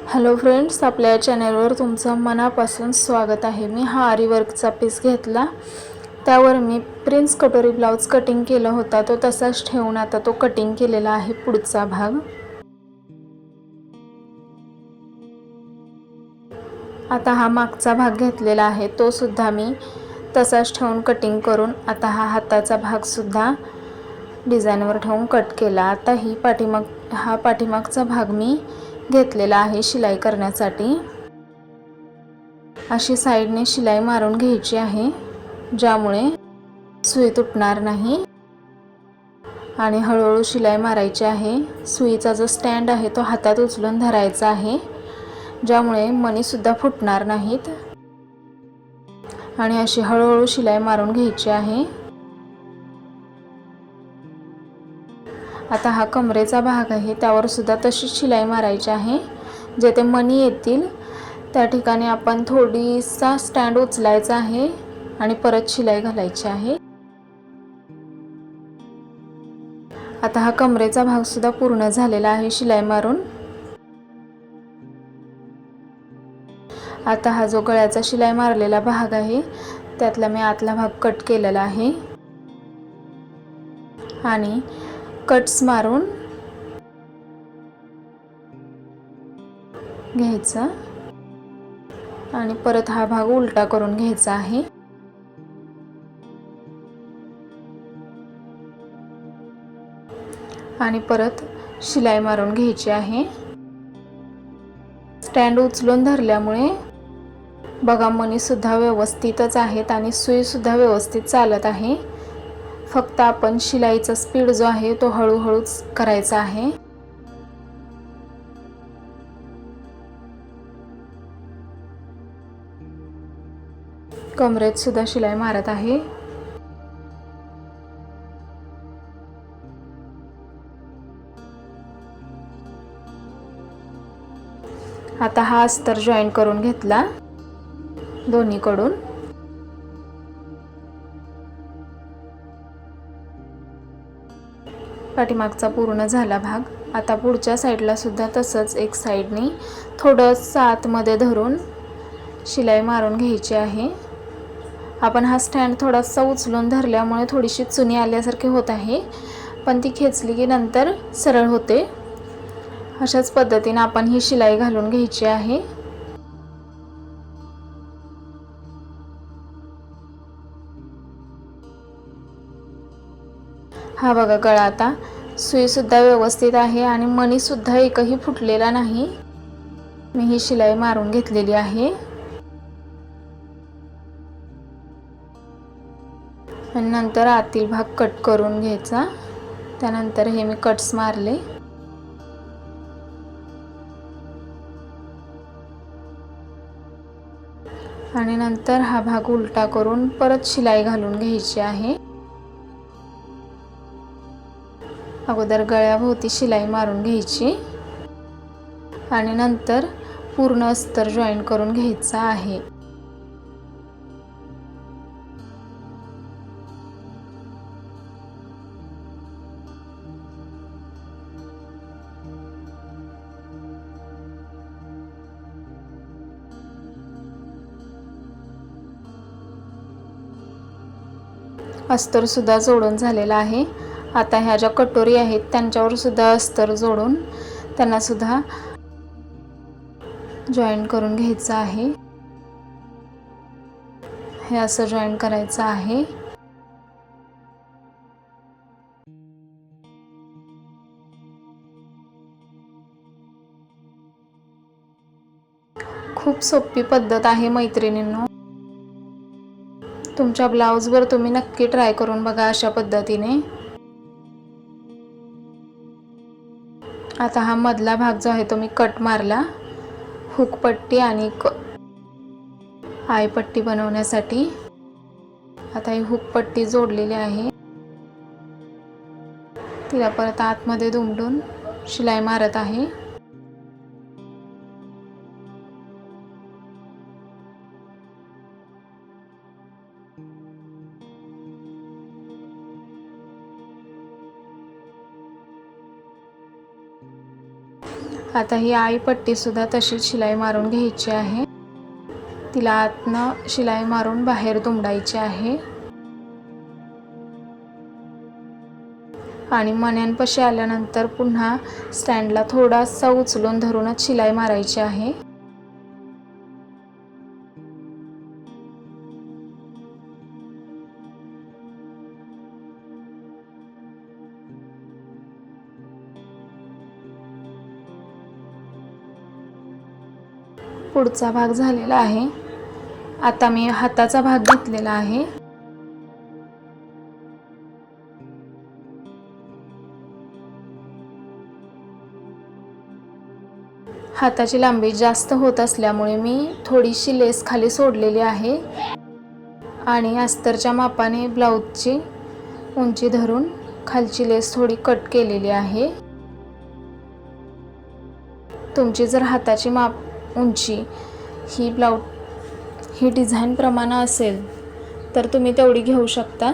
Hello friends, आपल्या चॅनलवर तुमचं मनापासून स्वागत आहे। मी हा आरी वर्कचा पीस घेतला, त्यावर मी प्रिन्स कटोरी ब्लाउज कटिंग केला होता, तो तसाच ठेवून आता तो कटिंग केलेला आहे पुढचा भाग। आता हा मागचा भाग घेतलेला आहे, तो सुद्धा मी तसाच ठेवून कटिंग करून आता हा हाताचा भाग सुद्धा डिझाइनवर ठेवून कट केला। आता हा पाठीमागचा भाग मी घेतलेला आहे शिलाई करण्यासाठी। अशी साइडने शिलाई मारून घ्यायची आहे, ज्यामुळे सुई तुटणार नाही आणि हळूहळू शिलाई मारायची आहे। सुईचा जो स्टँड आहे तो हातात उचलून धरायचा आहे, ज्यामुळे मणी सुद्धा फुटणार नाहीत आणि अशी हळूहळू शिलाई मारून घ्यायची आहे। आता हा कमरेचा भाग आहे, त्यावर सुद्धा तशीच शिलाई मारायची आहे। जेथे मणी येतील त्या ठिकाणी आपण थोडीसा स्टँड उचलायचा आहे आणि परत शिलाई घालायची आहे। आता हा कमरेचा भाग सुद्धा पूर्ण झालेला आहे शिलाई मारून। आता हा जो गळ्याचा शिलाई मारलेला भाग आहे, त्यातला मी आतला भाग कट केलेला आहे आणि कट्स मारून घ्यायचा आणि परत हा भाग उलटा करून घ्यायचा आहे। आणि परत शिलाई मारून घ्यायची आहे। स्टँड उचलून धरल्यामुळे बघा मणी सुद्धा व्यवस्थितच आहेत आणि सुई सुद्धा व्यवस्थित चालत आहे। फक्त आपण शिलाईचा स्पीड जो आहे तो हळूहळूच करायचा आहे। कमरेत सुद्धा शिलाई मारत आहे। आता हा अस्तर जॉईन करून घेतला दोन्हीकडून। पाठीमागचा पूर्ण झाला भाग। आता पुढच्या साईडला सुद्धा तसंच एक साईडनी थोडंसं आतमध्ये धरून शिलाई मारून घ्यायची आहे। आपण हा स्टँड थोडासा उचलून धरल्यामुळे थोडीशी चुनी आल्यासारखी होत आहे, पण ती खेचली की नंतर सरळ होते। अशाच पद्धतीने आपण ही शिलाई घालून घ्यायची आहे। हा बघा गळा, आता सुई सुद्धा व्यवस्थित आहे आणि मणी सुद्धा एकही फुटलेला नाही। मी ही शिलाई मारून घेतलेली आहे आणि नंतर आतील भाग कट करून घ्यायचा। त्यानंतर हे मी कट्स मारले आणि नंतर हा भाग उलटा करून परत शिलाई घालून घ्यायची आहे। अगोदर गळ्याभोवती शिलाई मारून घ्यायची आणि नंतर पूर्ण अस्तर जॉईन करून घ्यायचा आहे। अस्तर सुद्धा जोडून झालेला आहे। आता ह्या ज्या कटोरी आहेत त्यांच्यावर सुद्धा अस्तर जोडून त्यांना सुद्धा जॉईन करून घ्यायचं आहे। हे असं जॉईन करायचं आहे। खूप सोपी पद्धत आहे मैत्रिणींनो, तुमच्या ब्लाउजवर तुम्ही नक्की ट्राय करून बघा अशा पद्धतीने। आता हा मधला भाग जो आहे तो मी कट मारला हुक पट्टी आणि आय पट्टी बनवण्यासाठी। आता ही हुक पट्टी जोडलेली आहे, तिला परत आतमध्ये दुमडून शिलाई मारत आहे। आता ही आई पट्टी सुद्धा तशीच शिलाई मारून घ्यायची आहे. तिला आतनं शिलाई मारून बाहेर दुमडायची आहे आणि मण्यांपाशी आल्यानंतर पुन्हा स्टँडला थोडासा उचलून धरूनच शिलाई मारायची आहे. पुढचा भाग झालेला आहे. आता मी हाताचा भाग घेतलेला आहे. हाताची लांबी जास्त होत असल्यामुळे मी थोडीशी लेस खाली सोडलेली आहे आणि अस्तरच्या मापाने ब्लाऊजची उंची धरून खालची लेस थोडी कट केलेली आहे. तुमची जर हाताची उंची ही डिझाईन प्रमाणे असेल तर तुम्ही तेवढी घेऊ शकता.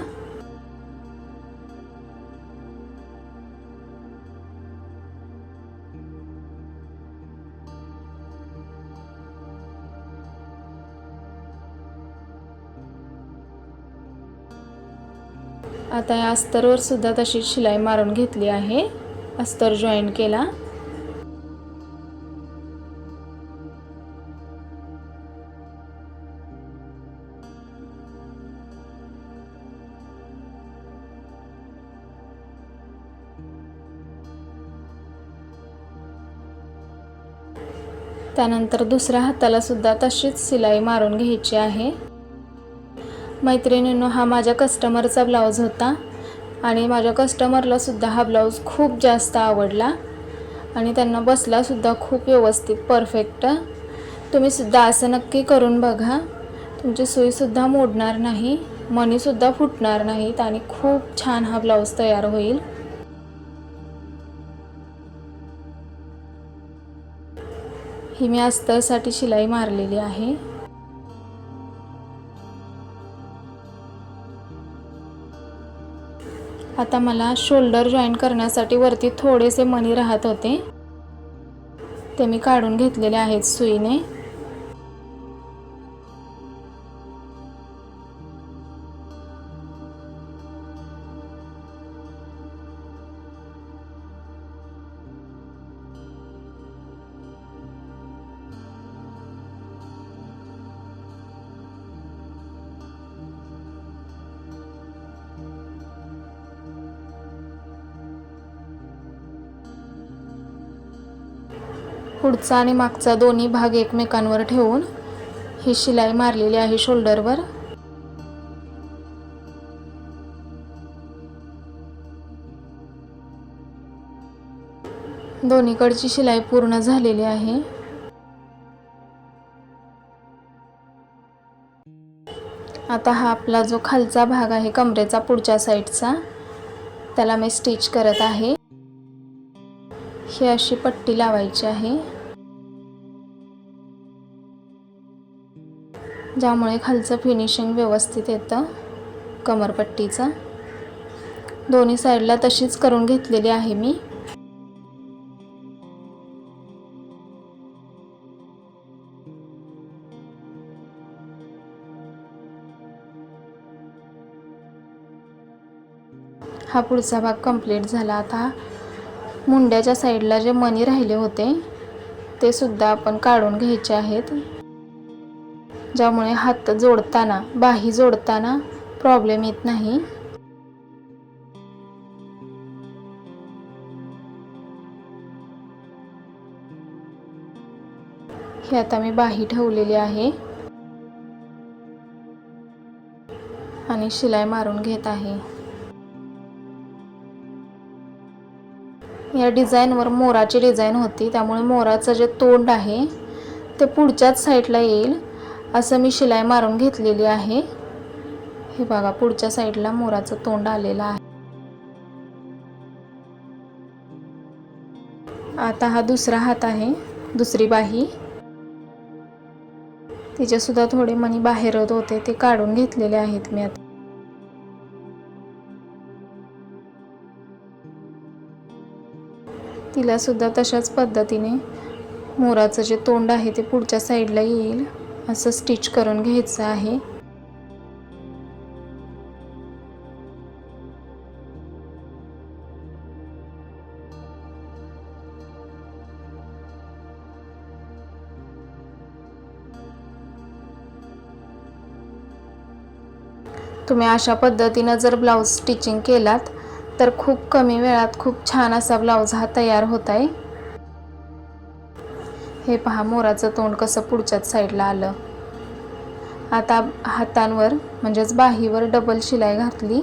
आता या अस्तरवर सुद्धा तशी शिलाई मारून घेतली आहे. अस्तर जॉईन केला. त्यानंतर दुसऱ्या हाताला सुद्धा तशीच शिलाई मारून घ्यायची आहे. मैत्रिणींनो, हा माझ्या कस्टमरचा ब्लाऊज होता आणि माझ्या कस्टमरला सुद्धा हा ब्लाऊज खूप जास्त आवडला आणि त्यांना बसला सुद्धा खूप व्यवस्थित परफेक्ट. तुम्ही सुद्धा असं नक्की करून बघा. तुमची सुई सुद्धा मोडणार नाही, मणी सुद्धा फुटणार नाहीत आणि खूप छान हा ब्लाऊज तयार होईल. ही मी अस्तरसाठी शिलाई मारलेली आहे. आता मला शोल्डर जॉईन करण्यासाठी वरती थोडेसे मणी राहत होते, ते मी काढून घेतलेले आहेत सुईने. पुढचा आणि मागचा दोन्ही भाग एकमेकांवर ठेवून ही शिलाई मारलेली आहे शोल्डरवर. दोन्हीकडची शिलाई पूर्ण झालेली आहे. आता हा आपला जो खालचा भाग आहे कमरेचा पुढच्या साईडचा, त्याला मी स्टिच करत आहे. ही अशी पट्टी लावायची आहे ज्यामुळे खालचं फिनिशिंग व्यवस्थित येतं कमरपट्टीचं. दोन्ही साईडला तशीच करून घेतलेली आहे मी. हा पुढचा भाग कंप्लीट झाला. आता मुंड्याच्या साईडला जे मणी राहिले होते ते सुद्धा आपण काढून घ्यायचे आहेत, ज्यामुळे हात जोडताना, बाही जोडताना प्रॉब्लेम येत नाही. ही आता मी बाही ठेवलेली आहे आणि शिलाई मारून घेत आहे. या डिझाईनवर मोराची डिझाईन होती, त्यामुळे मोराचं जे तोंड आहे ते पुढच्याच साईडला येईल असं मी शिलाई मारून घेतलेली आहे. हे बघा, पुढच्या साईडला मोराचं तोंड आलेलं आहे. आता हा दुसरा हात आहे, दुसरी बाही, तिचे सुद्धा थोडे मणी बाहेर होते ते काढून घेतलेले आहेत मी आता. तिला सुद्धा तशाच पद्धतीने मोराचं जे तोंड आहे ते पुढच्या साईडला येईल असं स्टिच करून घ्यायचं आहे. तुम्ही अशा पद्धतीनं जर ब्लाऊज स्टिचिंग केलात तर खूप कमी वेळात खूप छान असा ब्लाऊज हा तयार होत आहे. हे पहा मोराचं तोंड कसं पुढच्याच साईडला आलं. आता हातांवर म्हणजेच बाहीवर डबल शिलाई घातली.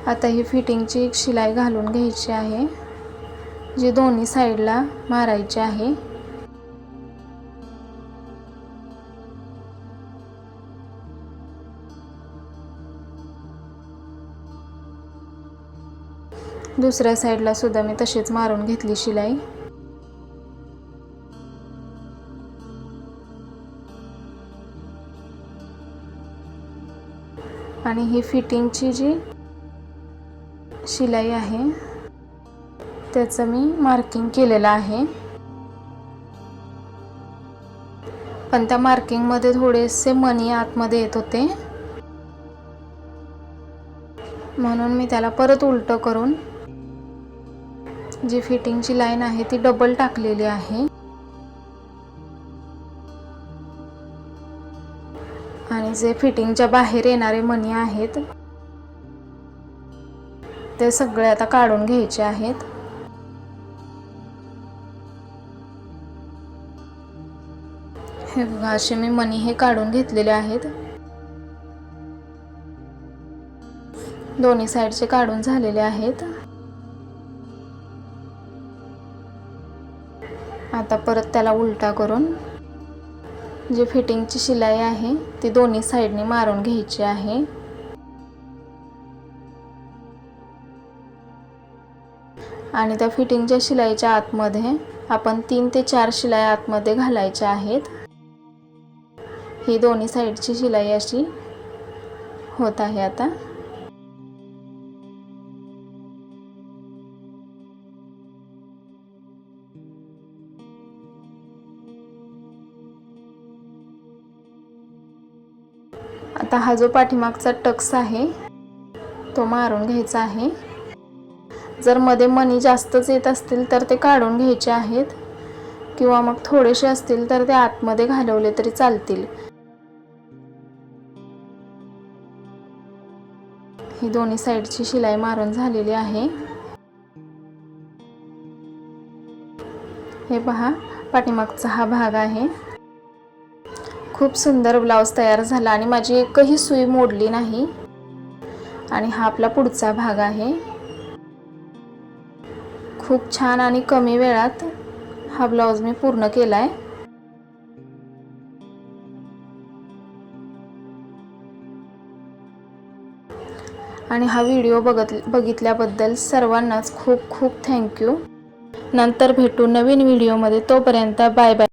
आता ही फिटिंगची एक शिलाई घालून घ्यायची आहे जी दोन्ही साईडला मारायची आहे. दुसऱ्या साईडला सुद्धा मी तशीच मारून घेतली शिलाई. आणि ही फिटिंगची जी शिलाई आहे त्याचं मी मार्किंग केलेलं आहे. पण त्या मार्किंगमध्ये थोडेसे मणी आतमध्ये येत होते म्हणून मी त्याला परत उलटं करून जी फिटिंगची लाईन आहे ती डबल टाकलेली आहे. आणि जे फिटिंगच्या बाहेर येणारे मणी आहेत ते सगळे आता काढून घ्यायचे आहेत. हे बघा असे मी मणी हे काढून घेतलेले आहेत. दोन्ही साईडचे काढून झालेले आहेत. आता परत त्याला उलटा करून जी फिटिंगची शिलाई आहे ती दोन्ही साईडने मारून घ्यायची आहे. आणि त्या फिटिंगच्या शिलाईच्या आतमध्ये आपण 3 ते 4 शिलाई आतमध्ये घालायच्या आहेत. ही दोन्ही साईडची शिलाई अशी होत आहे. आता आता हा जो पाठीमागचा टक्स आहे तो मारून घ्यायचा आहे. जर मध्ये मणी जास्तच येत असतील तर ते काढून घ्यायचे आहेत किंवा मग थोडेसे असतील तर ते आतमध्ये घालवले तरी चालतील. ही दोन्ही साईडची शिलाई मारून झालेली आहे. हे पहा पाठीमागचा हा भाग आहे. खूप सुंदर ब्लाऊज तयार झाला आणि माझी एकही सुई मोडली नाही. आणि हा आपला पुढचा भाग आहे. खूप छान आणि कमी वेळात हा ब्लाऊज मी पूर्ण केलाय. आणि हा व्हिडिओ बघितल्याबद्दल सर्वांनाच खूप खूप थँक्यू. नंतर भेटू नवीन व्हिडिओमध्ये. तोपर्यंत बाय बाय.